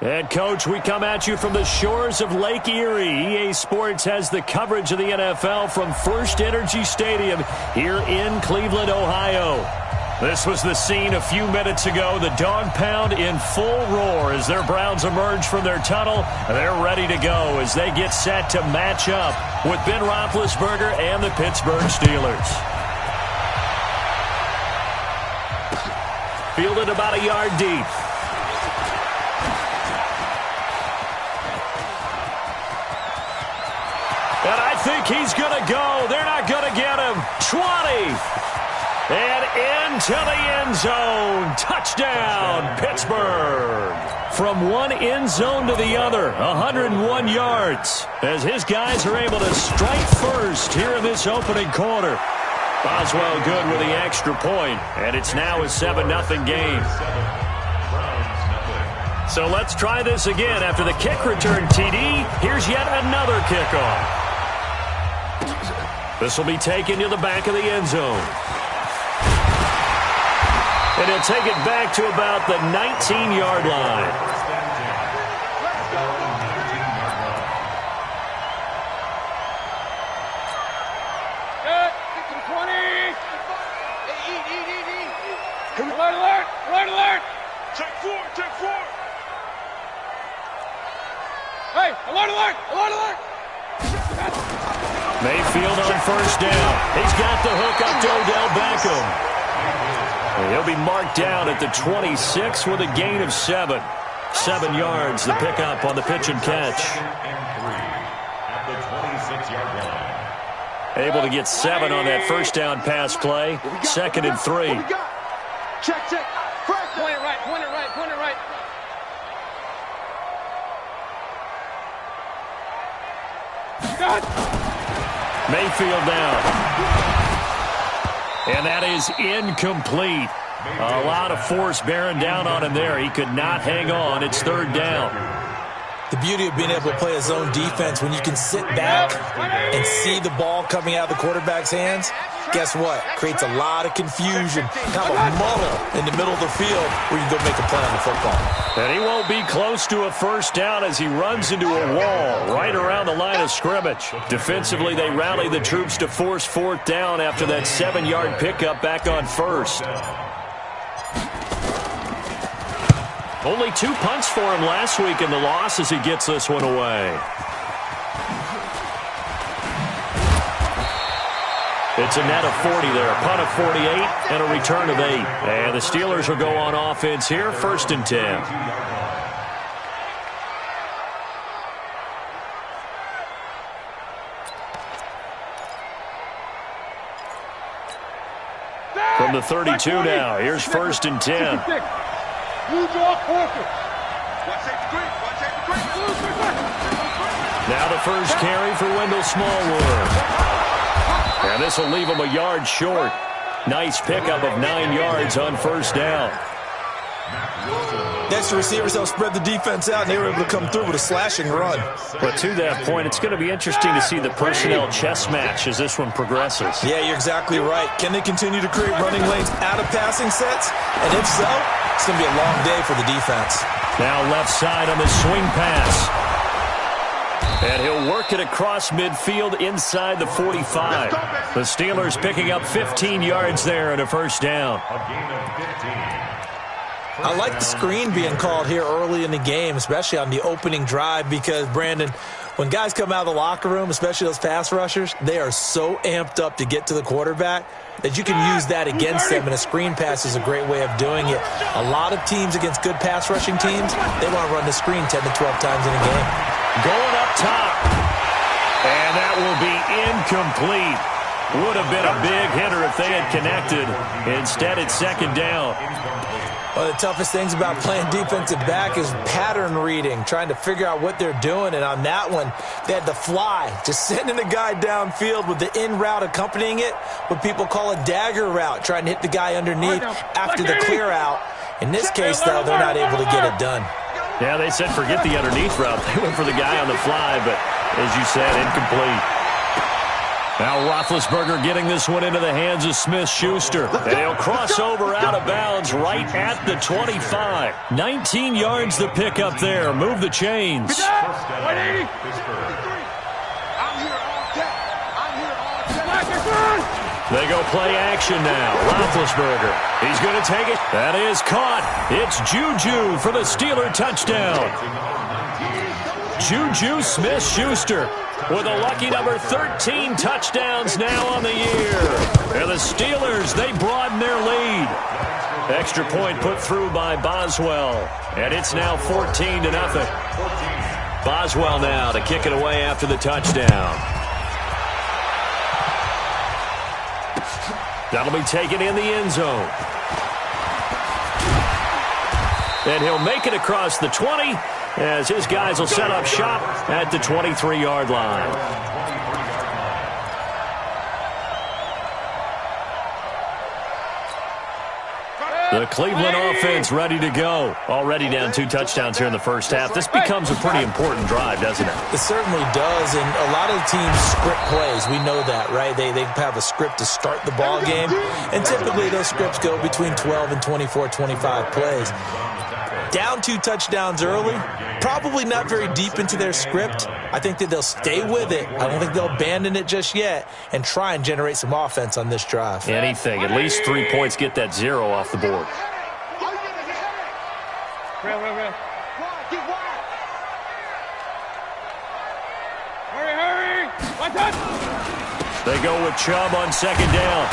And, Coach, we come at you from the shores of Lake Erie. EA Sports has the coverage of the NFL from First Energy Stadium here in Cleveland, Ohio. This was the scene a few minutes ago. The dog pound in full roar as their Browns emerge from their tunnel. They're ready to go as they get set to match up with Ben Roethlisberger and the Pittsburgh Steelers. Fielded about a yard deep. And I think he's going to go. They're not going to get him. 20. And into the end zone. Touchdown, Pittsburgh. From one end zone to the other, 101 yards. As his guys are able to strike first here in this opening quarter. Boswell good with the extra point, and it's now a 7-0 game. So let's try this again. After the kick return TD, here's yet another kickoff. This will be taken to the back of the end zone. And he'll take it back to about the 19-yard line. Alert! Check four! Hey, alert! Mayfield on first down. He's got the hook up to Odell Beckham. And he'll be marked down at the 26 with a gain of 7. 7 yards, the pickup on the pitch and catch. At the 26-yard line. Able to get 7 on that first down pass play. 2nd and 3. Check. Point it right. Mayfield down. And that is incomplete. A lot of force bearing down on him there. He could not hang on. It's 3rd down. The beauty of being able to play a zone defense when you can sit back and see the ball coming out of the quarterback's hands, guess what? Creates a lot of confusion, kind of a muddle in the middle of the field where you can go make a play on the football. And he won't be close to a first down as he runs into a wall right around the line of scrimmage. Defensively, they rally the troops to force 4th down after that 7-yard pickup back on first. Only 2 punts for him last week in the loss as he gets this one away. It's a net of 40 there, a punt of 48, and a return of 8. And the Steelers will go on offense here, 1st and 10. From the 32 now, here's 1st and 10. Now the first carry for Wendell Smallwood. And this will leave him a yard short. Nice pickup of 9 yards on first down. Next, the receivers help spread the defense out, and they were able to come through with a slashing run. But to that point, it's going to be interesting to see the personnel chess match as this one progresses. Yeah, you're exactly right. Can they continue to create running lanes out of passing sets? And if so, it's going to be a long day for the defense. Now left side on the swing pass. And he'll work it across midfield inside the 45. The Steelers picking up 15 yards there and a first down. I like the screen being called here early in the game, especially on the opening drive, because, Brandon, when guys come out of the locker room, especially those pass rushers, they are so amped up to get to the quarterback that you can use that against them, and a screen pass is a great way of doing it. A lot of teams against good pass rushing teams, they want to run the screen 10 to 12 times in a game. Going up top. And that will be incomplete. Would have been a big hitter if they had connected. Instead, it's 2nd down. One of the toughest things about playing defensive back is pattern reading, trying to figure out what they're doing. And on that one, they had to fly, just sending the guy downfield with the in route accompanying it, what people call a dagger route, trying to hit the guy underneath after the clear out. In this case, though, they're not able to get it done. Yeah, they said forget the underneath route. They went for the guy on the fly, but as you said, incomplete. Now Roethlisberger getting this one into the hands of Smith-Schuster. And he'll cross over out of bounds right at the 25. 19 yards to pick up there. Move the chains. 180. I'm here all day. They go play action now. Roethlisberger. He's going to take it. That is caught. It's Juju for the Steeler touchdown. Juju Smith-Schuster with a lucky number 13 touchdowns now on the year. And the Steelers, they broaden their lead. Extra point put through by Boswell. And it's now 14-0. Boswell now to kick it away after the touchdown. That'll be taken in the end zone. And he'll make it across the 20 as his guys will set up shop at the 23-yard line. The Cleveland offense ready to go. Already down 2 touchdowns here in the first half. This becomes a pretty important drive, doesn't it? It certainly does, and a lot of the teams script plays. We know that, right? They have a script to start the ball game, and typically those scripts go between 12 and 24, 25 plays. Down 2 touchdowns early, probably not very deep into their script. I think that they'll stay with it. I don't think they'll abandon it just yet and try and generate some offense on this drive. Anything. At least 3 points, get that 0 off the board. Real. Hurry. Watch out. They go with Chubb on second down.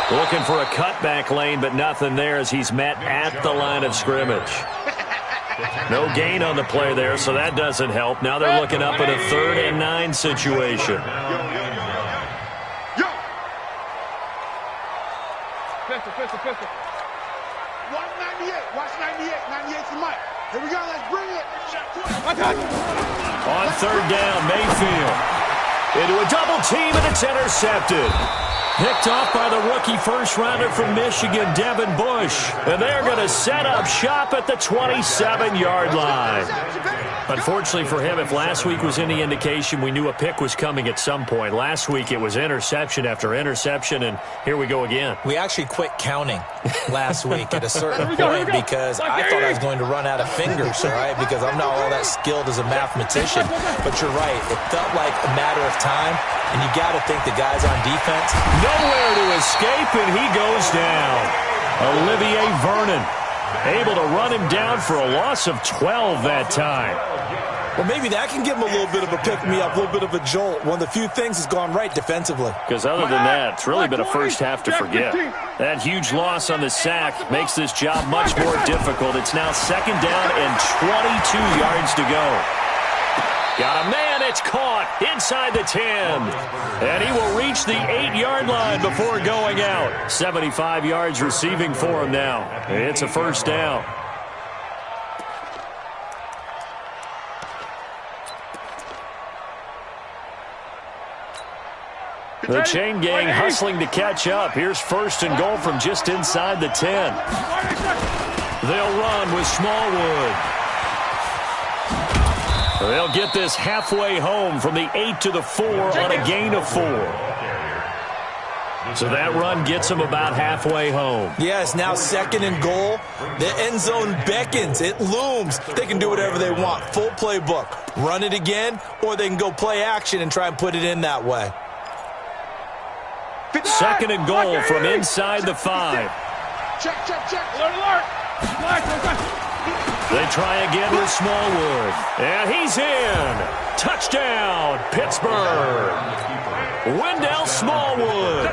Looking for a cutback lane, but nothing there as he's met at the line of scrimmage. No gain on the play there, so that doesn't help. Now they're looking up at a 3rd and 9 situation. Pistol. 198. Watch 98. 98's the mic. Here we go. Let's bring it. On 3rd down, Mayfield. Into a double team, and it's intercepted. Picked off by the rookie first-rounder from Michigan, Devin Bush. And they're going to set up shop at the 27-yard line. Unfortunately for him, if last week was any indication, we knew a pick was coming at some point. Last week it was interception after interception, and here we go again. We actually quit counting last week at a certain point because I thought I was going to run out of fingers, all right, because I'm not all that skilled as a mathematician. But you're right. It felt like a matter of time, and you got to think the guys on defense. Nowhere to escape, and he goes down. Olivier Vernon able to run him down for a loss of 12 that time. Well, maybe that can give him a little bit of a pick-me-up, a little bit of a jolt. One of the few things has gone right defensively. Because other than that, it's really been a first half to forget. That huge loss on the sack makes this job much more difficult. It's now 2nd down and 22 yards to go. Got a man, it's caught inside the 10. And he will reach the 8-yard line before going out. 75 yards receiving for him now. It's a first down. The chain gang hustling to catch up. Here's 1st and goal from just inside the 10. They'll run with Smallwood. They'll get this halfway home from the 8 to the 4 on a gain of 4. So that run gets them about halfway home. Yes, now 2nd and goal. The end zone beckons. It looms. They can do whatever they want. Full playbook. Run it again, or they can go play action and try and put it in that way. 2nd and goal from inside the 5. Check. Alert. They try again with Smallwood. And he's in. Touchdown, Pittsburgh. Wendell Smallwood.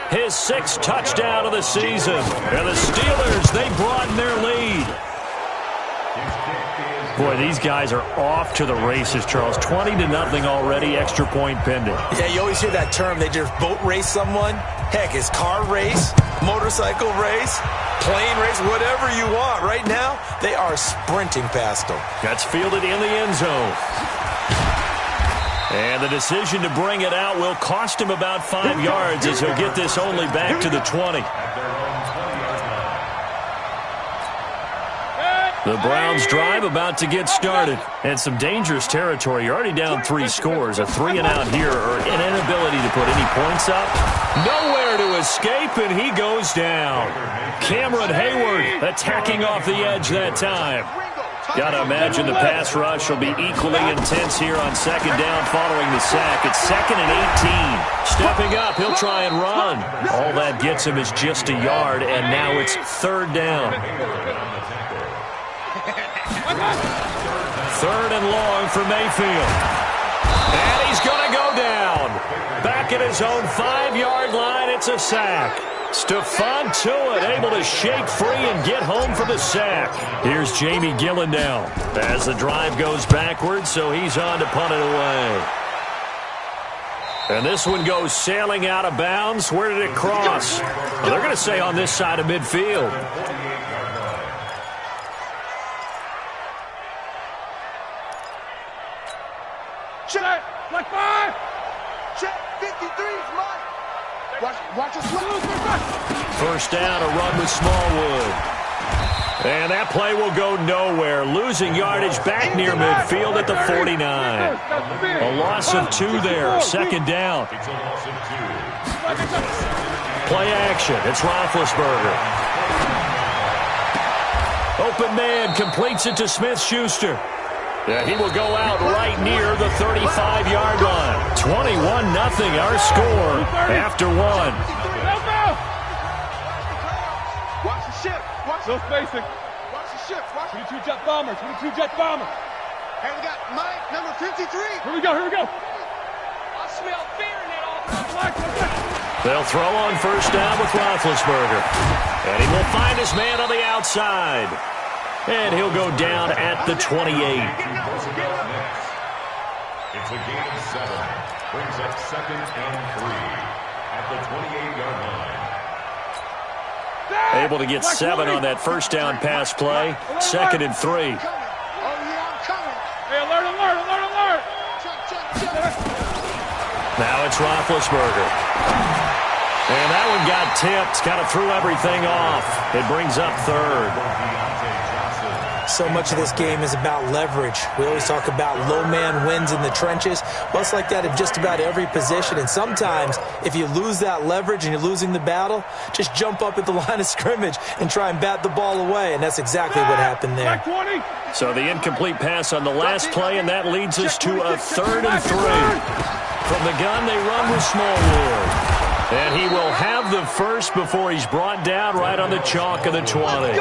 His 6th touchdown of the season. And the Steelers, they broaden their lead. Boy, these guys are off to the races, Charles. 20-0 already, extra point pending. Yeah, you always hear that term. They just boat race someone. Heck, it's car race, motorcycle race, plane race, whatever you want. Right now, they are sprinting past them. That's fielded in the end zone. And the decision to bring it out will cost him about 5 yards as he'll get this only back to the 20. The Browns drive about to get started. And some dangerous territory. You're already down 3 scores. A 3-and-out here or an inability to put any points up. Nowhere to escape, and he goes down. Cameron Hayward attacking off the edge that time. Got to imagine the pass rush will be equally intense here on 2nd down following the sack. It's 2nd and 18. Stepping up, he'll try and run. All that gets him is just a yard, and now it's 3rd down. 3rd and long for Mayfield. And he's going to go down. Back at his own 5-yard line, it's a sack. Stephon Tuitt able to shake free and get home for the sack. Here's Jamie Gillandale as the drive goes backwards, so he's on to punt it away. And this one goes sailing out of bounds. Where did it cross? Well, they're going to say on this side of midfield. Check, like 5. Check, 53 is mine. Watch us. 1st down, a run with Smallwood. And that play will go nowhere. Losing yardage back near midfield at the 49. A loss of 2 there. 2nd down. Play action. It's Roethlisberger. Open man completes it to Smith-Schuster. Yeah, he will go out right near the 35-yard line. 21-0 our score after 1. Watch the ship. No spacing. Watch the ship. 22 jet bomber. 22 jet bomber. Hey, we got Mike, number 53. Here we go. I smell fear in that offense. They'll throw on 1st down with Roethlisberger. And he will find his man on the outside. And he'll go down at the 28. It's a gain of 7. Brings up 2nd and 3 at the 28-yard line. Able to get 7 on that 1st down pass play. 2nd and 3. Oh, yeah, I'm coming. Hey, alert. Check. Now it's Roethlisberger. And that one got tipped. Kind of threw everything off. It brings up 3rd. So much of this game is about leverage. We always talk about low man wins in the trenches. Well, it's like that in just about every position. And sometimes, if you lose that leverage and you're losing the battle, just jump up at the line of scrimmage and try and bat the ball away. And that's exactly what happened there. So the incomplete pass on the last play, and that leads us to a 3rd and 3. From the gun, they run with Smallwood. And he will have the first before he's brought down right on the chalk of the 20.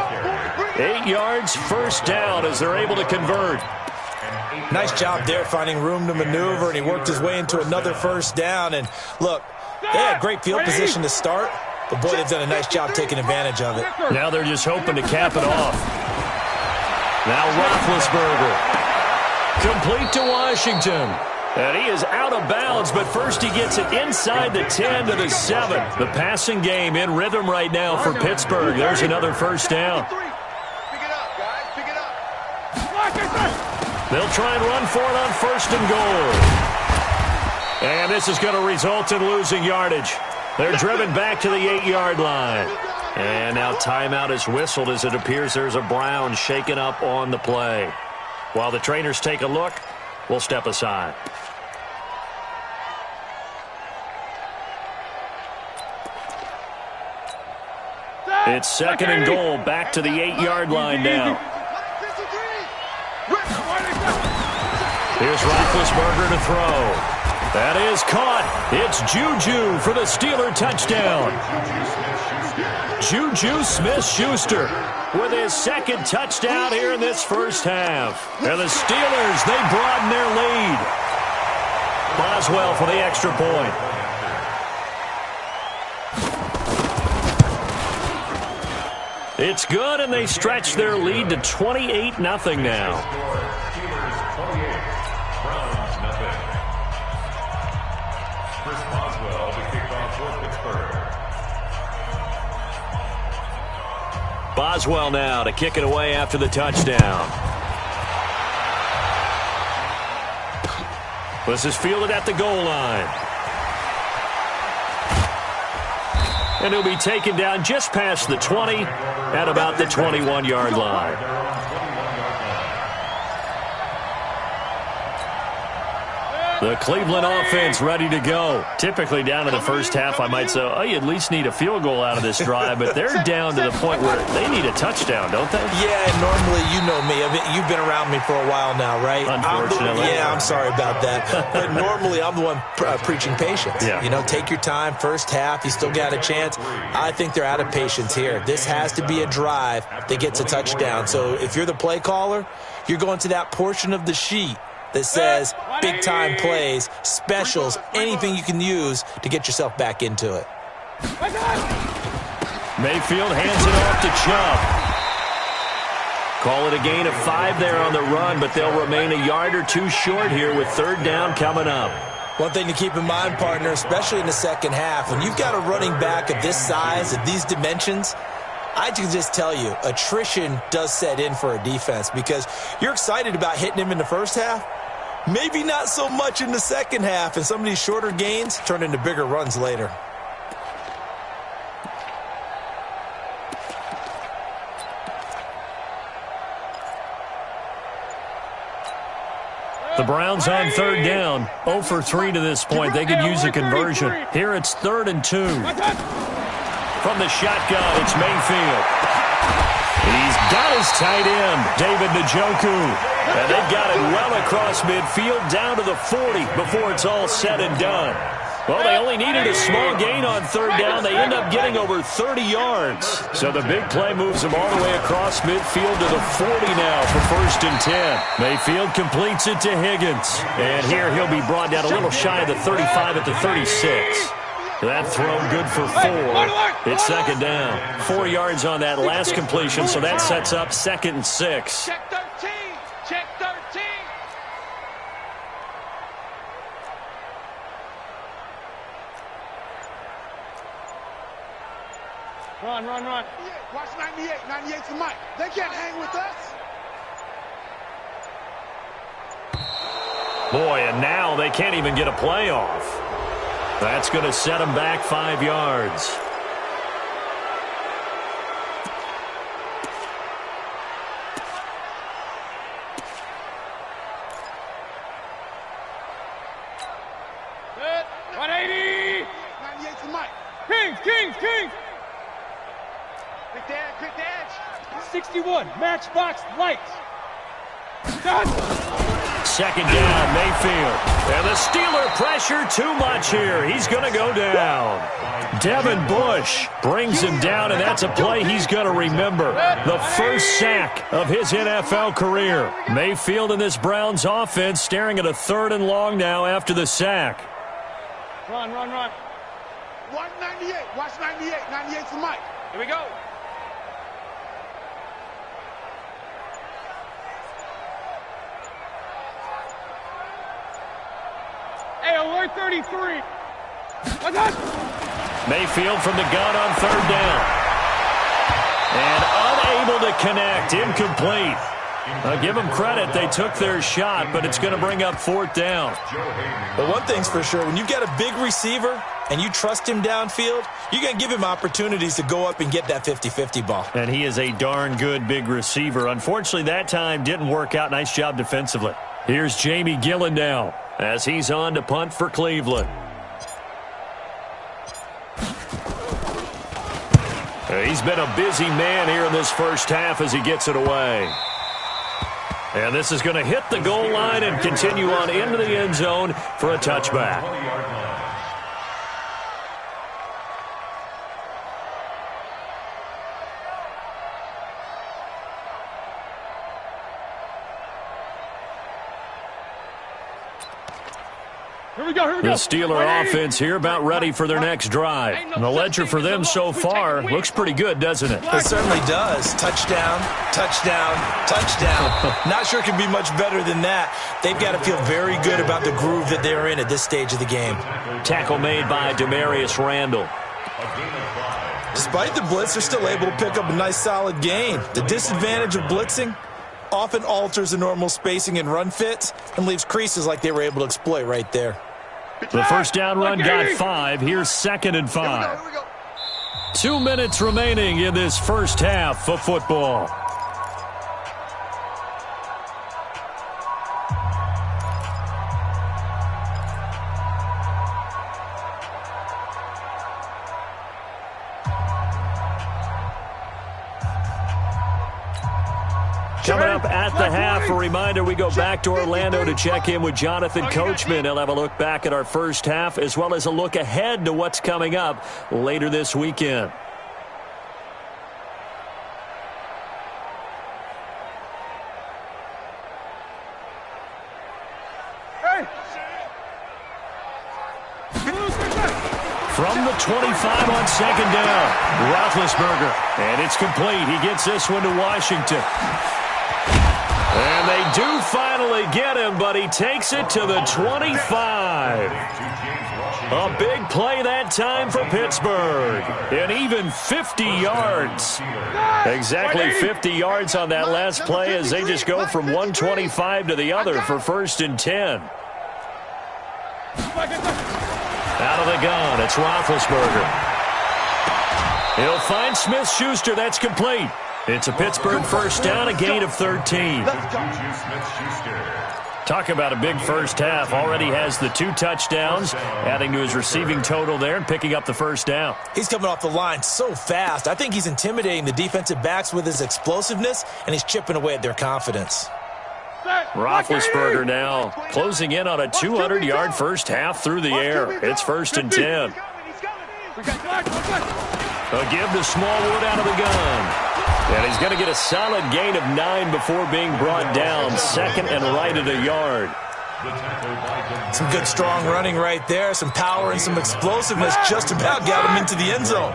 8 yards, 1st down as they're able to convert. Nice job there finding room to maneuver, and he worked his way into another 1st down. And look, they had great field position to start, but boy, they've done a nice job taking advantage of it. Now they're just hoping to cap it off. Now Roethlisberger. Complete to Washington. And he is out of bounds, but first he gets it inside the 10 to the 7. The passing game in rhythm right now for Pittsburgh. There's another 1st down. Pick it up, guys. Pick it up. They'll try and run for it on 1st and goal. And this is going to result in losing yardage. They're driven back to the 8-yard line. And now timeout is whistled as it appears there's a Brown shaken up on the play. While the trainers take a look, we'll step aside. It's 2nd and goal, back to the 8-yard line now. Here's Roethlisberger to throw. That is caught. It's Juju for the Steeler touchdown. Juju Smith-Schuster with his 2nd touchdown here in this 1st half. And the Steelers, they broaden their lead. Boswell for the extra point. It's good, and they stretch their lead to 28-0 now. Steelers 28, Browns 0. Chris Boswell to kick off for Pittsburgh. Boswell now to kick it away after the touchdown. This is fielded at the goal line. And he'll be taken down just past the 20 at about the 21-yard line. The Cleveland offense ready to go. Typically down to the first half, I might say, oh, you at least need a field goal out of this drive, but they're down to the point where they need a touchdown, don't they? Yeah, and normally, you know me. You've been around me for a while now, right? Unfortunately. I'm sorry about that. But normally, I'm the one preaching patience. Yeah. You know, take your time. First half, you still got a chance. I think they're out of patience here. This has to be a drive that gets a touchdown. So if you're the play caller, you're going to that portion of the sheet that says big-time plays, specials, anything you can use to get yourself back into it. Mayfield hands it off to Chubb. Call it a gain of 5 there on the run, but they'll remain a yard or two short here with third down coming up. One thing to keep in mind, partner, especially in the second half, when you've got a running back of this size, of these dimensions, I can just tell you, attrition does set in for a defense because you're excited about hitting him in the first half. Maybe not so much in the second half, and some of these shorter gains turn into bigger runs later. The Browns on third down, 0 for 3 to this point. They could use a conversion. Here it's 3rd and 2. From the shotgun, it's Mayfield. He's got his tight end, David Njoku. And they've got it well across midfield down to the 40 before it's all said and done. Well, they only needed a small gain on third down. They end up getting over 30 yards. So the big play moves them all the way across midfield to the 40 now for 1st and 10. Mayfield completes it to Higgins. And here he'll be brought down a little shy of the 35 at the 36. That throw good for 4. It's 2nd down. 4 yards on that last completion, so that sets up 2nd and 6. Check 13. Check 13. Run. Watch 98. 98 to Mike. They can't hang with us. Boy, and now they can't even get a play off. That's going to set them back 5 yards. Good. 180. 98 to Mike. Kings. Quick edge. 61. Matchbox lights. Done. 2nd down, Mayfield. And the Steeler pressure too much here. He's going to go down. Devin Bush brings him down, and that's a play he's going to remember. The first sack of his NFL career. Mayfield and this Browns offense staring at a 3rd and long now after the sack. Run. 198. Watch 98. 98 to Mike. Here we go. Hey, alert 33. Mayfield from the gun on 3rd down. And unable to connect. Incomplete. Give them credit. They took their shot, but it's going to bring up 4th down. But one thing's for sure, when you've got a big receiver and you trust him downfield, you're going to give him opportunities to go up and get that 50-50 ball. And he is a darn good big receiver. Unfortunately, that time didn't work out. Nice job defensively. Here's Jamie Gillen now as he's on to punt for Cleveland. He's been a busy man here in this first half as he gets it away. And this is going to hit the goal line and continue on into the end zone for a touchback. Here we go. The Steeler offense here about ready for their next drive. And the ledger for them so far looks pretty good, doesn't it? It certainly does. Touchdown. Not sure it can be much better than that. They've got to feel very good about the groove that they're in at this stage of the game. Tackle made by Demarius Randall. Despite the blitz, they're still able to pick up a nice solid gain. The disadvantage of blitzing often alters the normal spacing and run fits and leaves creases like they were able to exploit right there. The first down run got 5. Here's 2nd and 5. 2 minutes remaining in this first half of football. Coming up at the half, a reminder, we go back to Orlando to check in with Jonathan Coachman. He'll have a look back at our first half as well as a look ahead to what's coming up later this weekend. From the 25 on second down, Roethlisberger, and it's complete. He gets this one to Washington. And they do finally get him, but he takes it to the 25. A big play that time for Pittsburgh. And even 50 yards. Exactly 50 yards on that last play as they just go from 125 to the other for 1st and 10. Out of the gun, it's Roethlisberger. He'll find Smith-Schuster. That's complete. It's a Pittsburgh first down, a gain of 13. Talk about a big first half. Already has the 2 touchdowns, adding to his receiving total there and picking up the first down. He's coming off the line so fast. I think he's intimidating the defensive backs with his explosiveness, and he's chipping away at their confidence. Roethlisberger now closing in on a 200-yard first half through the air. It's 1st and 10. A give to Smallwood out of the gun. And he's going to get a solid gain of 9 before being brought down. Second and right at a yard. Some good strong running right there. Some power and some explosiveness just about got him into the end zone.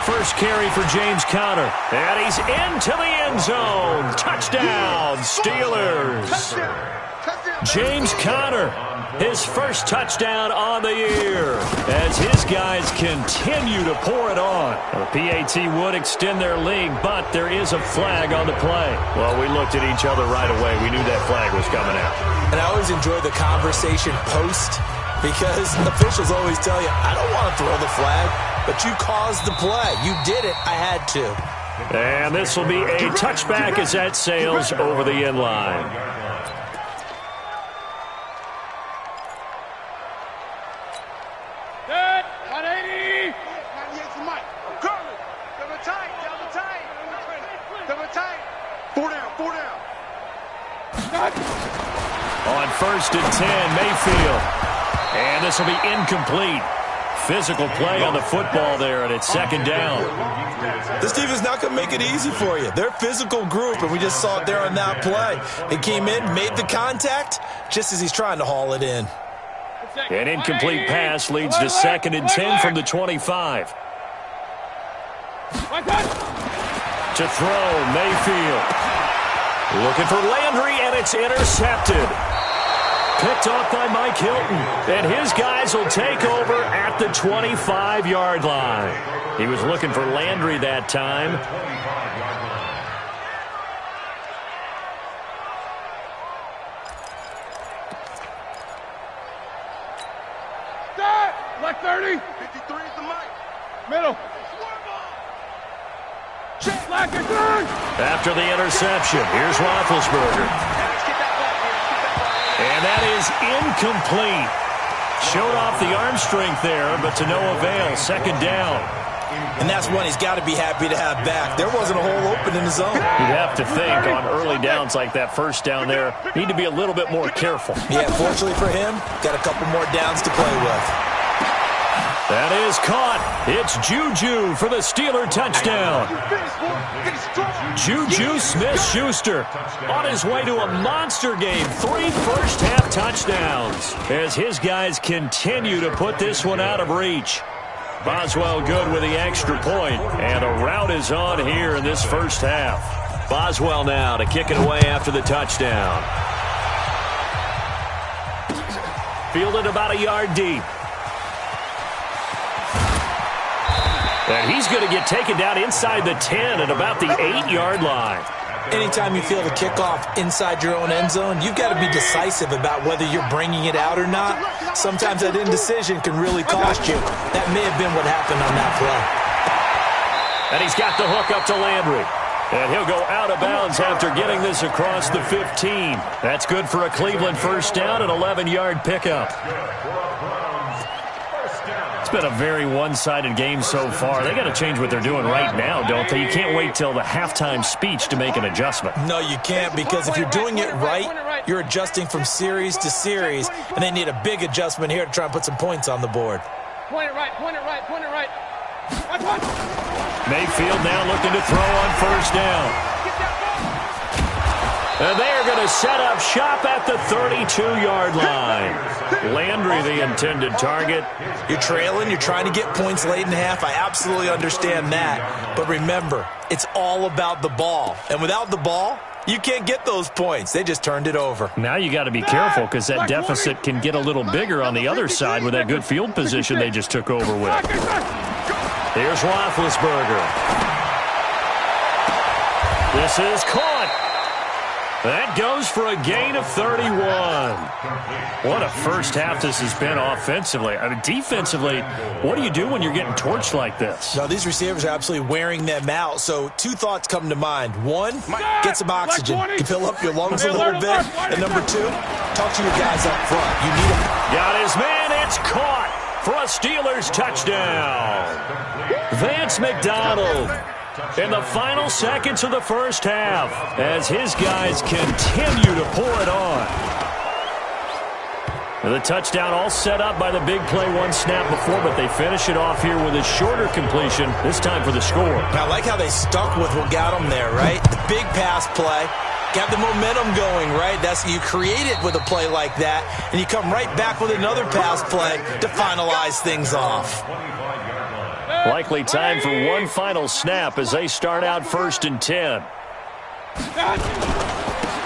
First carry for James Conner. And he's into the end zone. Touchdown, Steelers. James Conner, his first touchdown on the year as his guys continue to pour it on. The PAT would extend their lead, but there is a flag on the play. Well, we looked at each other right away. We knew that flag was coming out. And I always enjoy the conversation post because officials always tell you, I don't want to throw the flag, but you caused the play. You did it. I had to. And this will be a touchback as that sails over the end line. On 1st and 10, Mayfield. And this will be incomplete. Physical play on the football there, and it's 2nd down. This defense is not going to make it easy for you. They're a physical group, and we just saw it there on that play. He came in, made the contact, just as he's trying to haul it in. An incomplete pass leads to 2nd and 10 from the 25. To throw, Mayfield. Looking for Landry, and it's intercepted. Picked off by Mike Hilton. And his guys will take over at the 25-yard line. He was looking for Landry that time. Black 30. 53 is the mic. Middle. After the interception, here's Roethlisberger. And that is incomplete. Showed off the arm strength there, but to no avail. 2nd down. And that's one he's got to be happy to have back. There wasn't a hole open in his zone. You'd have to think on early downs like that first down there, need to be a little bit more careful. Yeah, fortunately for him, got a couple more downs to play with. That is caught. It's Juju for the Steeler touchdown. Juju Smith-Schuster on his way to a monster game. 3 first-half touchdowns as his guys continue to put this one out of reach. Boswell good with the extra point, and a rout is on here in this first half. Boswell now to kick it away after the touchdown. Fielded about a yard deep. And he's going to get taken down inside the 10 at about the 8-yard line. Anytime you feel the kickoff inside your own end zone, you've got to be decisive about whether you're bringing it out or not. Sometimes that indecision can really cost you. That may have been what happened on that play. And he's got the hook up to Landry. And he'll go out of bounds after getting this across the 15. That's good for a Cleveland first down, an 11-yard pickup. It's been a very one-sided game so far. They got to change what they're doing right now, don't they? You can't wait till the halftime speech to make an adjustment. No, you can't, because if you're doing it right, you're adjusting from series to series, and they need a big adjustment here to try and put some points on the board. Point it right, point it right, point it right. Watch. Mayfield now looking to throw on first down. And they are going to set up shop at the 32-yard line. Landry, the intended target. You're trailing. You're trying to get points late in the half. I absolutely understand that. But remember, it's all about the ball. And without the ball, you can't get those points. They just turned it over. Now you got to be careful, because that deficit can get a little bigger on the other side with that good field position they just took over with. Here's Roethlisberger. This is caught. That goes for a gain of 31. What a first half this has been offensively. I mean, defensively, what do you do when you're getting torched like this? Now, these receivers are absolutely wearing them out. So two thoughts come to mind. One, get some oxygen to fill up your lungs a little bit. And number two, talk to your guys up front. You need them. Got his man. It's caught for a Steelers touchdown. Vance McDonald in the final seconds of the first half as his guys continue to pour it on. The touchdown all set up by the big play one snap before, but they finish it off here with a shorter completion, this time for the score. I like how they stuck with what got them there, right? The big pass play, got the momentum going, right? That's, you create it with a play like that, and you come right back with another pass play to finalize things off. Likely time for one final snap as they start out 1st and 10.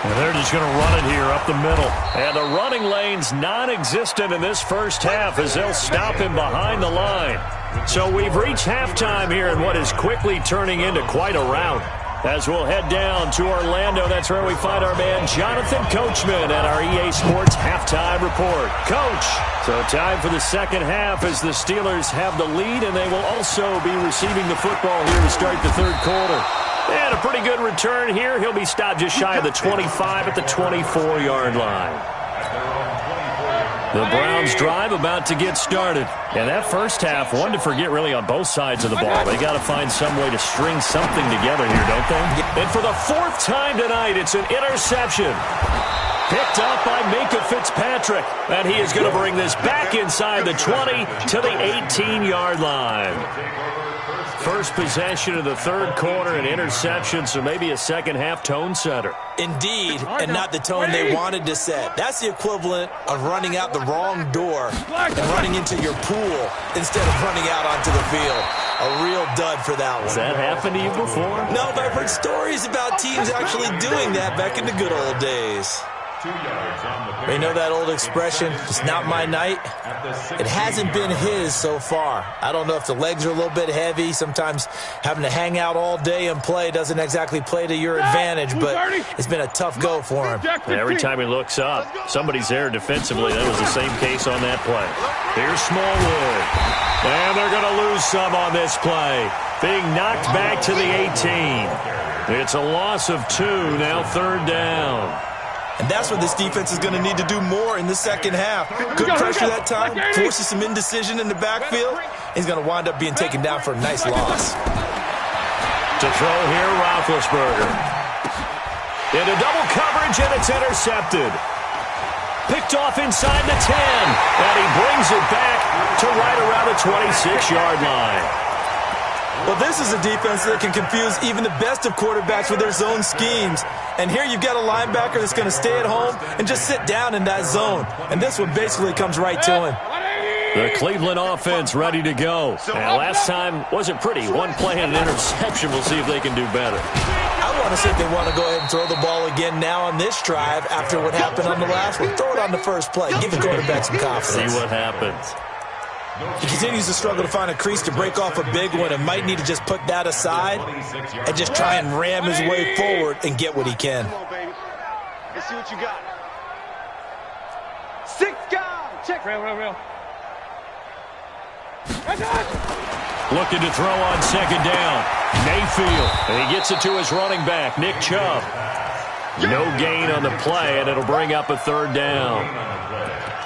And they're just going to run it here up the middle. And the running lane's non-existent in this first half as they'll stop him behind the line. So we've reached halftime here in what is quickly turning into quite a rout. As we'll head down to Orlando, that's where we find our man Jonathan Coachman at our EA Sports Halftime Report. Coach, so time for the second half as the Steelers have the lead, and they will also be receiving the football here to start the third quarter. And a pretty good return here. He'll be stopped just shy of the 25 at the 24-yard line. The Browns drive about to get started. And that first half, one to forget really on both sides of the ball. They got to find some way to string something together here, don't they? And for the 4th time tonight, it's an interception. Picked up by Minkah Fitzpatrick. And he is going to bring this back inside the 20 to the 18-yard line. First possession of the third quarter, an interception, so maybe a second-half tone setter. Indeed, and not the tone they wanted to set. That's the equivalent of running out the wrong door and running into your pool instead of running out onto the field. A real dud for that one. Has that happened to you before? No, but I've heard stories about teams actually doing that back in the good old days. You know that old expression, it's not my night? It hasn't been his so far. I don't know if the legs are a little bit heavy. Sometimes having to hang out all day and play doesn't exactly play to your advantage, but it's been a tough go for him. Every time he looks up, somebody's there defensively. That was the same case on that play. Here's Smallwood. And they're going to lose some on this play. Being knocked back to the 18. It's a loss of 2, now 3rd down. And that's what this defense is going to need to do more in the second half. Good pressure that time, forces some indecision in the backfield. He's going to wind up being taken down for a nice loss. To throw here, Roethlisberger. Into double coverage, and it's intercepted. Picked off inside the 10, and he brings it back to right around the 26-yard line. Well, this is a defense that can confuse even the best of quarterbacks with their zone schemes. And here you've got a linebacker that's going to stay at home and just sit down in that zone. And this one basically comes right to him. The Cleveland offense ready to go. And last time wasn't pretty. One play and an interception. We'll see if they can do better. I want to see if they want to go ahead and throw the ball again now on this drive after what happened on the last one. Throw it on the first play. Give the quarterback some confidence. See what happens. He continues to struggle to find a crease to break off a big one and might need to just put that aside and just try and ram his way forward and get what he can. Come on, baby. Let's see what you got. 6 guys. Check. Real. Looking to throw on second down. Mayfield. And he gets it to his running back, Nick Chubb. No gain on the play, and it'll bring up a 3rd down.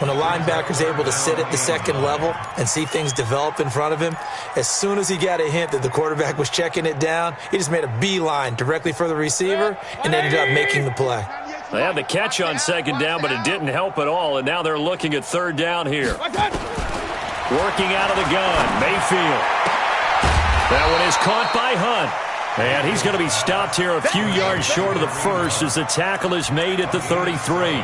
when a linebacker's able to sit at the second level and see things develop in front of him, as soon as he got a hint that the quarterback was checking it down, he just made a beeline directly for the receiver and ended up making the play. They had the catch on second down, but it didn't help at all, and now they're looking at third down here. Working out of the gun, Mayfield. That one is caught by Hunt. And he's going to be stopped here a few yards short of the first as the tackle is made at the 33.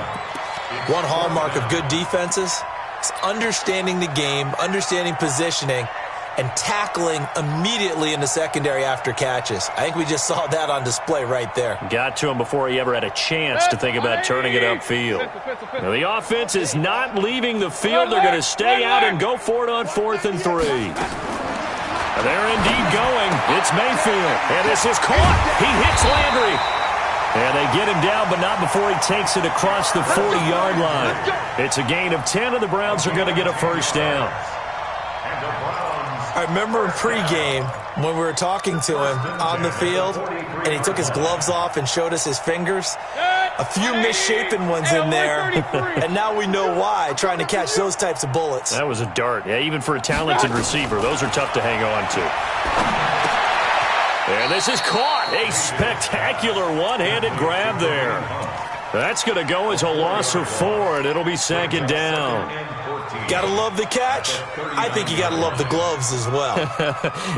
One hallmark of good defenses is understanding the game, understanding positioning, and tackling immediately in the secondary after catches. I think we just saw that on display right there. Got to him before he ever had a chance to think about turning it upfield. Now, the offense is not leaving the field. They're going to stay out and go for it on 4th and 3. They're indeed going. It's Mayfield. And this is caught. He hits Landry. And they get him down, but not before he takes it across the 40-yard line. It's a gain of 10, and the Browns are going to get a first down. I remember in pregame when we were talking to him on the field, and he took his gloves off and showed us his fingers. A few misshapen ones in there, and now we know why, trying to catch those types of bullets. That was a dart. Yeah, even for a talented receiver, those are tough to hang on to. And this is caught. A spectacular one-handed grab there. That's going to go as a loss of 4, and it'll be second down. Gotta love the catch. I think you gotta love the gloves as well.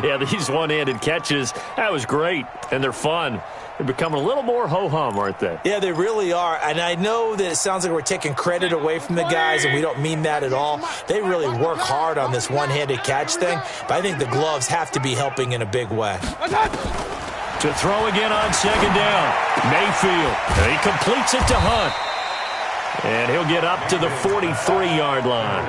Yeah, these one-handed catches, that was great, and they're fun. They're becoming a little more ho-hum, aren't they? Yeah, they really are. And I know that it sounds like we're taking credit away from the guys, and we don't mean that at all. They really work hard on this one-handed catch thing, but I think the gloves have to be helping in a big way. To throw again on second down, Mayfield. He completes it to Hunt. And he'll get up to the 43-yard line.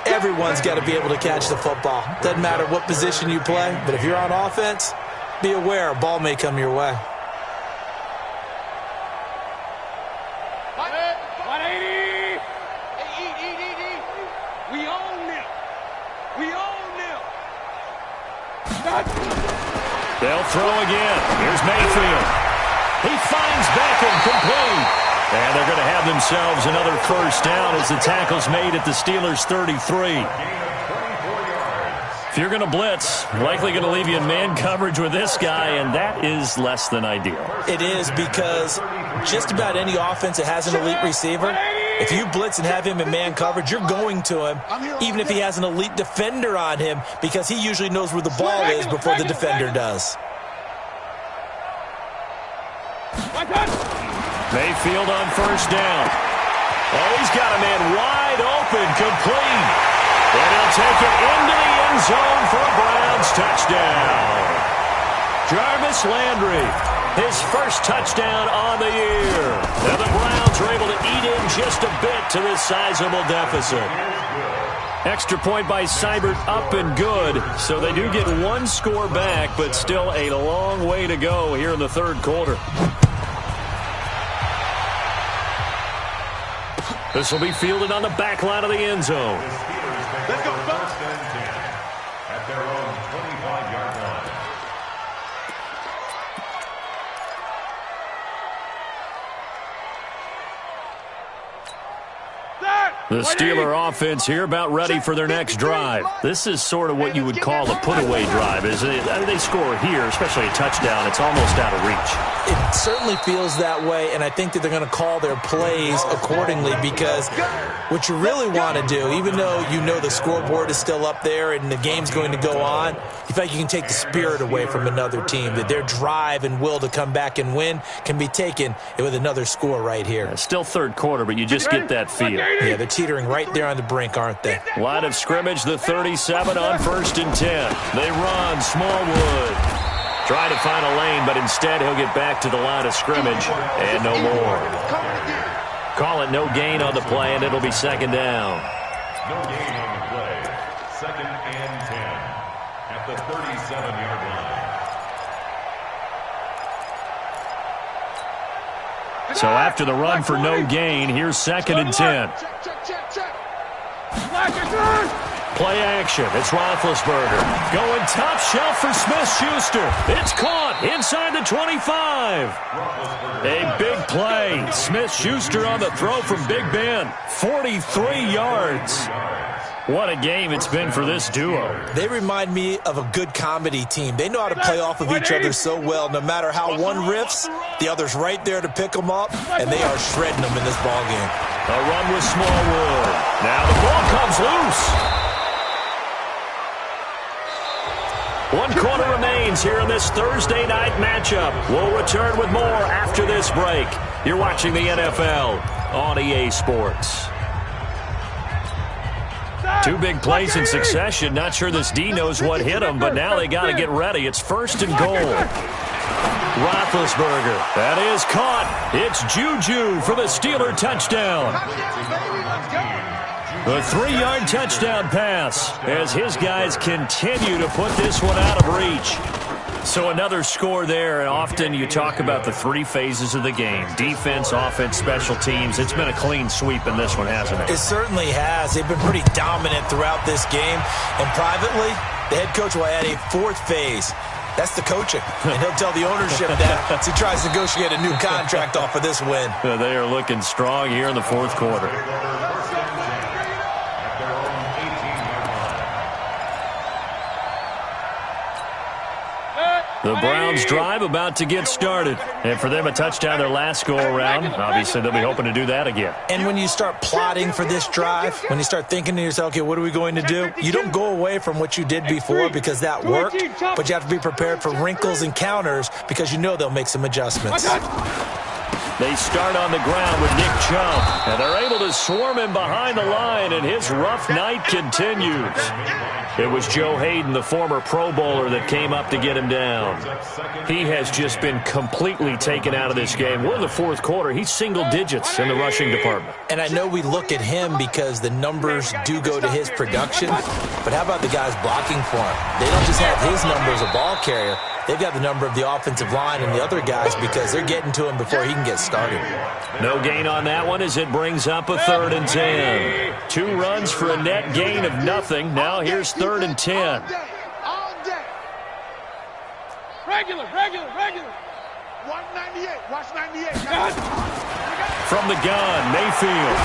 Everyone's got to be able to catch the football. Doesn't matter what position you play, but if you're on offense, be aware a ball may come your way. We own them. We own them. They'll throw again. Here's Mayfield. He finds Beckham complete. And they're going to have themselves another first down as the tackle's made at the Steelers' 33. If you're going to blitz, likely going to leave you in man coverage with this guy, and that is less than ideal. It is, because just about any offense that has an elite receiver, if you blitz and have him in man coverage, you're going to him, even if he has an elite defender on him, because he usually knows where the ball is before the defender does. Mayfield on first down. Oh, he's got a man wide open, complete. And he'll take it into the end zone for a Browns touchdown. Jarvis Landry, his first touchdown on the year. And the Browns are able to eat in just a bit to this sizable deficit. Extra point by Seibert, up and good. So they do get one score back, but still a long way to go here in the third quarter. This will be fielded on the back line of the end zone. Let's go, First and 10 at their own 25-yard line. The Steeler offense here about ready for their next drive. This is sort of what you would call a put-away drive. They score here, especially a touchdown. It's almost out of reach. It certainly feels that way, and I think that they're going to call their plays accordingly, because what you really want to do, even though you know the scoreboard is still up there and the game's going to go on, you feel like you can take the spirit away from another team, that their drive and will to come back and win can be taken with another score right here. Still third quarter, but you just get that feel. Yeah, they're teetering right there on the brink, aren't they? Line of scrimmage, the 37 on 1st and 10. They run, Smallwood. Try to find a lane, but instead he'll get back to the line of scrimmage and no more. Call it no gain on the play, and it'll be second down. No gain on the play. Second and 10 at the 37-yard line. So after the run for no gain, here's second and 10. Check. Play action. It's Roethlisberger. Going top shelf for Smith-Schuster. It's caught inside the 25. A big play. Smith-Schuster on the throw from Big Ben. 43 yards. What a game it's been for this duo. They remind me of a good comedy team. They know how to play off of each other so well. No matter how one riffs, the other's right there to pick them up, and they are shredding them in this ballgame. A run with Smallwood. Now the ball comes loose. 1 quarter remains here in this Thursday night matchup. We'll return with more after this break. You're watching the NFL on EA Sports. 2 big plays in succession. Not sure this D knows what hit him, but now they got to get ready. It's 1st and goal. Roethlisberger. That is caught. It's Juju for the Steeler touchdown. A 3-yard touchdown pass as his guys continue to put this one out of reach. So another score there, and often you talk about the 3 phases of the game. Defense, offense, special teams. It's been a clean sweep in this one, hasn't it? It certainly has. They've been pretty dominant throughout this game. And privately, the head coach will add a 4th phase. That's the coaching. And he'll tell the ownership that as he tries to negotiate a new contract off of this win. They are looking strong here in the 4th quarter. The Browns drive about to get started. And for them, a touchdown their last go-around. Obviously, they'll be hoping to do that again. And when you start plotting for this drive, when you start thinking to yourself, okay, what are we going to do? You don't go away from what you did before because that worked, but you have to be prepared for wrinkles and counters because you know they'll make some adjustments. They start on the ground with Nick Chubb, and they're able to swarm him behind the line, and his rough night continues. It was Joe Hayden, the former Pro Bowler, that came up to get him down. He has just been completely taken out of this game. We're in the 4th quarter. He's single digits in the rushing department. And I know we look at him because the numbers do go to his production, but how about the guys blocking for him? They don't just have his number as a ball carrier. They've got the number of the offensive line and the other guys because they're getting to him before he can get started. No gain on that one as it brings up a 3rd and 10. 2 runs for a net gain of nothing. Now here's 3rd and 10. All day. Regular. 198. Watch 98. From the gun, Mayfield.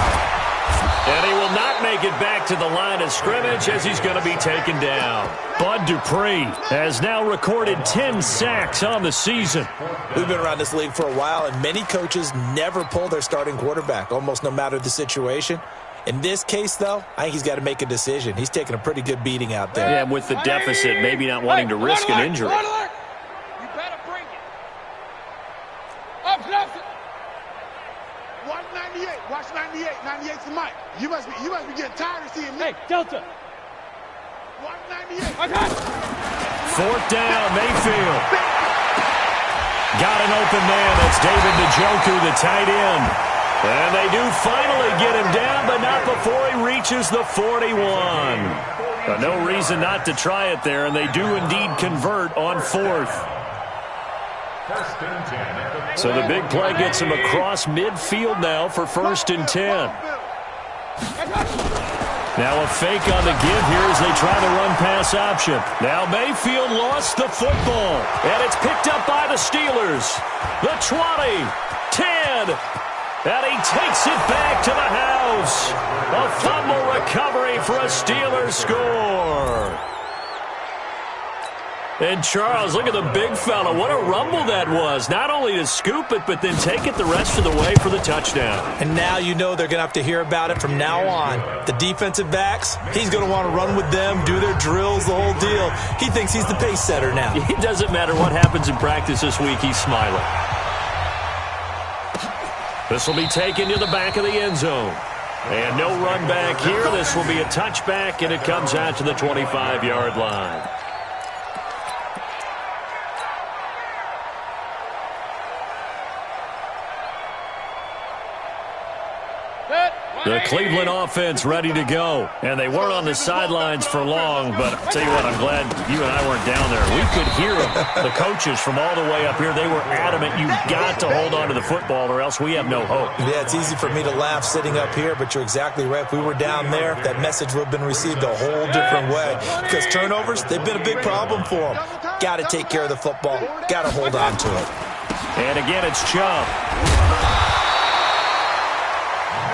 And he will not make it back to the line of scrimmage as he's going to be taken down. Bud Dupree has now recorded 10 sacks on the season. We've been around this league for a while, and many coaches never pull their starting quarterback, almost no matter the situation. In this case, though, I think he's got to make a decision. He's taking a pretty good beating out there. Yeah, with the deficit, maybe not wanting to risk an injury. You better bring it. Up. 198. Watch 98. 98 to Mike. You must be getting tired of seeing me. Hey, Delta. 198. I got it. 4th down, Mayfield. Got an open man. That's David Njoku, the tight end. And they do finally get him down, but not before he reaches the 41. No reason not to try it there, and they do indeed convert on 4th. So the big play gets him across midfield now for 1st and 10. Now a fake on the give here as they try the run-pass option. Now Mayfield lost the football, and it's picked up by the Steelers. The 20, 10, and he takes it back to the house. A fumble recovery for a Steelers score. And Charles, look at the big fella. What a rumble that was. Not only to scoop it, but then take it the rest of the way for the touchdown. And now you know they're going to have to hear about it from now on. The defensive backs, he's going to want to run with them, do their drills, the whole deal. He thinks he's the pace setter now. It doesn't matter what happens in practice this week. He's smiling. This will be taken to the back of the end zone. And no run back here. This will be a touchback, and it comes out to the 25-yard line. The Cleveland offense ready to go. And they weren't on the sidelines for long, but I'll tell you what, I'm glad you and I weren't down there. We could hear them. The coaches from all the way up here, they were adamant, you've got to hold on to the football or else we have no hope. Yeah, it's easy for me to laugh sitting up here, but you're exactly right. If we were down there, that message would have been received a whole different way. Because turnovers, they've been a big problem for them. Got to take care of the football. Got to hold on to it. And again, it's Chubb.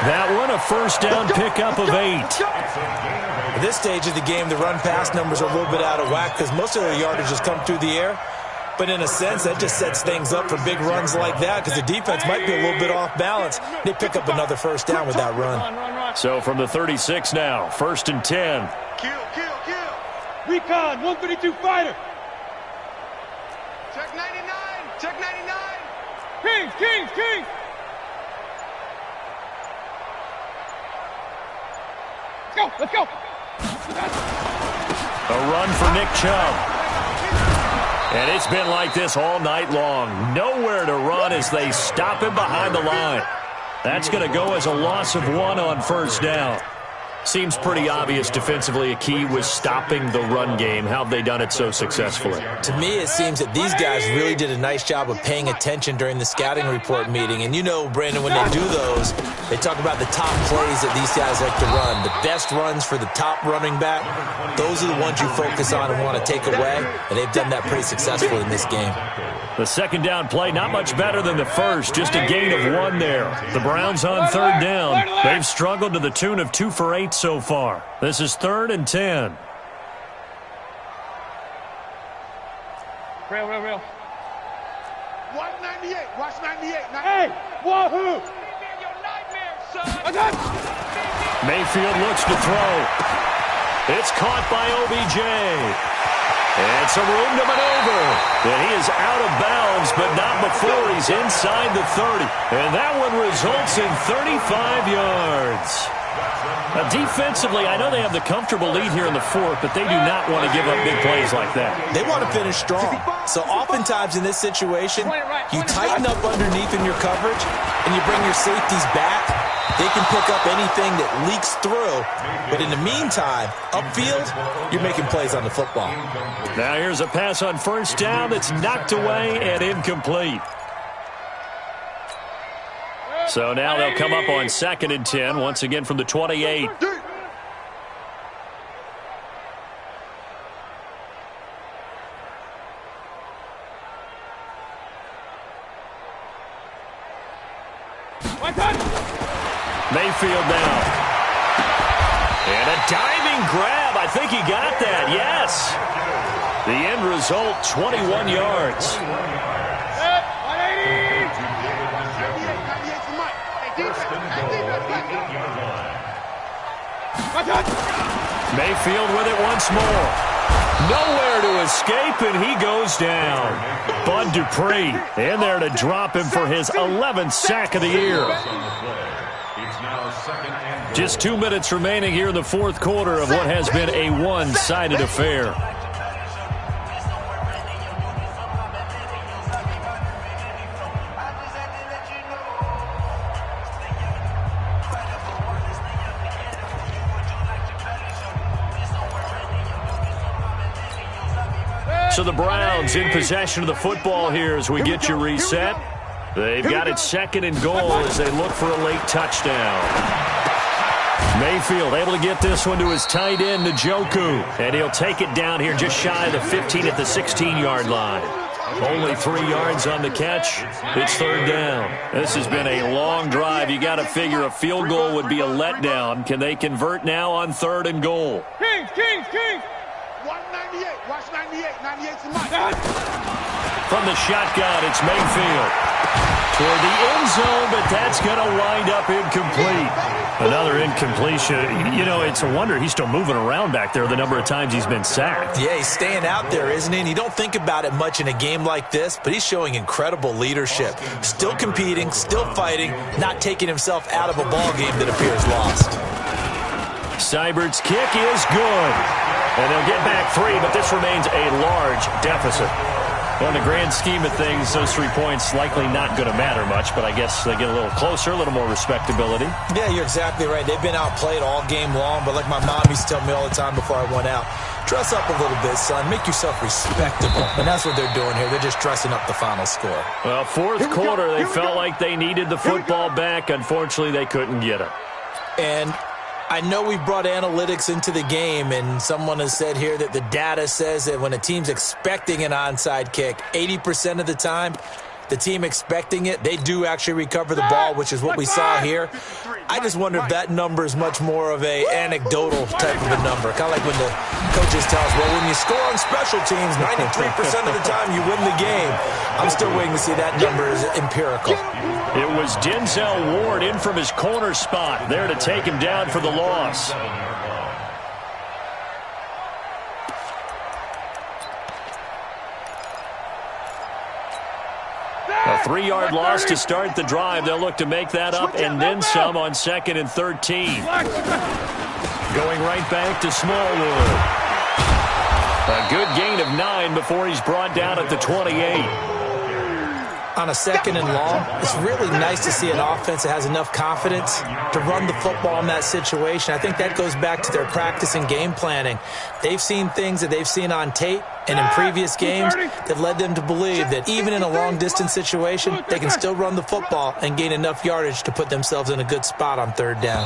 That one, a first down pickup of 8. At this stage of the game, the run-pass numbers are a little bit out of whack because most of their yardage has come through the air. But in a sense, that just sets things up for big runs like that because the defense might be a little bit off balance. They pick up another first down with that run. So from the 36 now, 1st and 10. Kill. Recon, 132 fighter. Check 99. Check 99. Kings. Let's go. A run for Nick Chubb. And it's been like this all night long. Nowhere to run as they stop him behind the line. That's going to go as a loss of 1 on first down. Seems pretty obvious defensively a key was stopping the run game. How have they done it so successfully? To me, it seems that these guys really did a nice job of paying attention during the scouting report meeting. And you know, Brandon, when they do those, they talk about the top plays that these guys like to run. The best runs for the top running back, those are the ones you focus on and want to take away. And they've done that pretty successfully in this game. The second down play, not much better than the first. Just a gain of 1 there. The Browns on third down. They've struggled to the tune of 2 for 8 so far. This is 3rd and 10. Real. 198. Watch 98. Hey, wahoo! Mayfield looks to throw. It's caught by OBJ. And some room to maneuver. And he is out of bounds, but not before he's inside the 30. And that one results in 35 yards. Defensively, I know they have the comfortable lead here in the 4th, but they do not want to give up big plays like that. They want to finish strong. So oftentimes in this situation, you tighten up underneath in your coverage, and you bring your safeties back. They can pick up anything that leaks through. But in the meantime, upfield, you're making plays on the football. Now here's a pass on first down that's knocked away and incomplete. So now they'll come up on 2nd and 10, once again from the 28. Mayfield now. And a diving grab. I think he got that. Yes. The end result, 21 yards. Mayfield with it once more. Nowhere to escape, and he goes down. Bud Dupree in there to drop him for his 11th sack of the year. Just 2 minutes remaining here in the 4th quarter of what has been a one-sided affair. So the Browns in possession of the football here as we get you reset. They've got it 2nd and goal as they look for a late touchdown. Mayfield able to get this one to his tight end, Njoku. And he'll take it down here just shy of the 15 at the 16-yard line. Only 3 yards on the catch. It's 3rd down. This has been a long drive. You got to figure a field goal would be a letdown. Can they convert now on 3rd and goal? Kings. 198. Watch 98. 98's the mic. From the shotgun, it's Mayfield. Toward the end zone, but that's going to wind up incomplete. Another incompletion. You know, it's a wonder he's still moving around back there the number of times he's been sacked. Yeah, he's staying out there, isn't he? And you don't think about it much in a game like this, but he's showing incredible leadership. Still competing, still fighting, not taking himself out of a ball game that appears lost. Seibert's kick is good. And they'll get back 3, but this remains a large deficit. Well, in the grand scheme of things, those 3 points likely not going to matter much, but I guess they get a little closer, a little more respectability. Yeah, you're exactly right. They've been outplayed all game long, but like my mom used to tell me all the time before I went out, dress up a little bit, son. Make yourself respectable. And that's what they're doing here. They're just dressing up the final score. Well, fourth quarter, they felt like they needed the football back. Unfortunately, they couldn't get it. And I know we brought analytics into the game, and someone has said here that the data says that when a team's expecting an onside kick, 80% of the time, the team expecting it, they do actually recover the ball, which is what we saw here. I just wonder if that number is much more of a anecdotal type of a number. Kind of like when the coaches tell us, well, when you score on special teams, 93% of the time you win the game. I'm still waiting to see that number is empirical. It was Denzel Ward in from his corner spot there to take him down for the loss. A 3-yard loss to start the drive. They'll look to make that up and then some on 2nd and 13. Going right back to Smallwood. A good gain of 9 before he's brought down at the 28. On a 2nd and long, it's really nice to see an offense that has enough confidence to run the football in that situation. I think that goes back to their practice and game planning. They've seen things that they've seen on tape and in previous games that led them to believe that even in a long-distance situation, they can still run the football and gain enough yardage to put themselves in a good spot on 3rd down.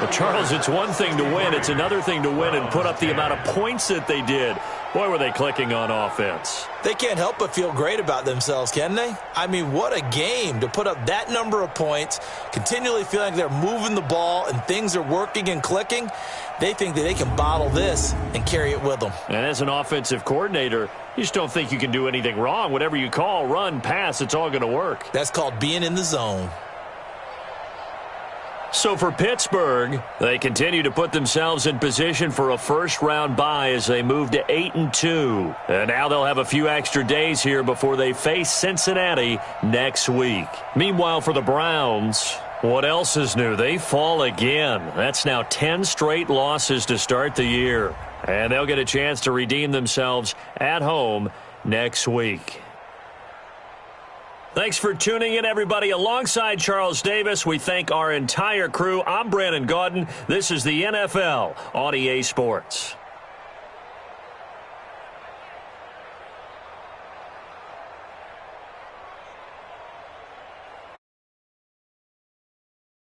Well, Charles, it's one thing to win. It's another thing to win and put up the amount of points that they did. Boy, were they clicking on offense. They can't help but feel great about themselves, can they? I mean, what a game to put up that number of points, continually feeling like they're moving the ball and things are working and clicking. They think that they can bottle this and carry it with them. And as an offensive coordinator, you just don't think you can do anything wrong. Whatever you call, run, pass, it's all going to work. That's called being in the zone. So for Pittsburgh, they continue to put themselves in position for a first-round bye as they move to 8-2. And now they'll have a few extra days here before they face Cincinnati next week. Meanwhile, for the Browns, what else is new? They fall again. That's now 10 straight losses to start the year. And they'll get a chance to redeem themselves at home next week. Thanks for tuning in, everybody. Alongside Charles Davis, we thank our entire crew. I'm Brandon Gaudin. This is the NFL on EA Sports.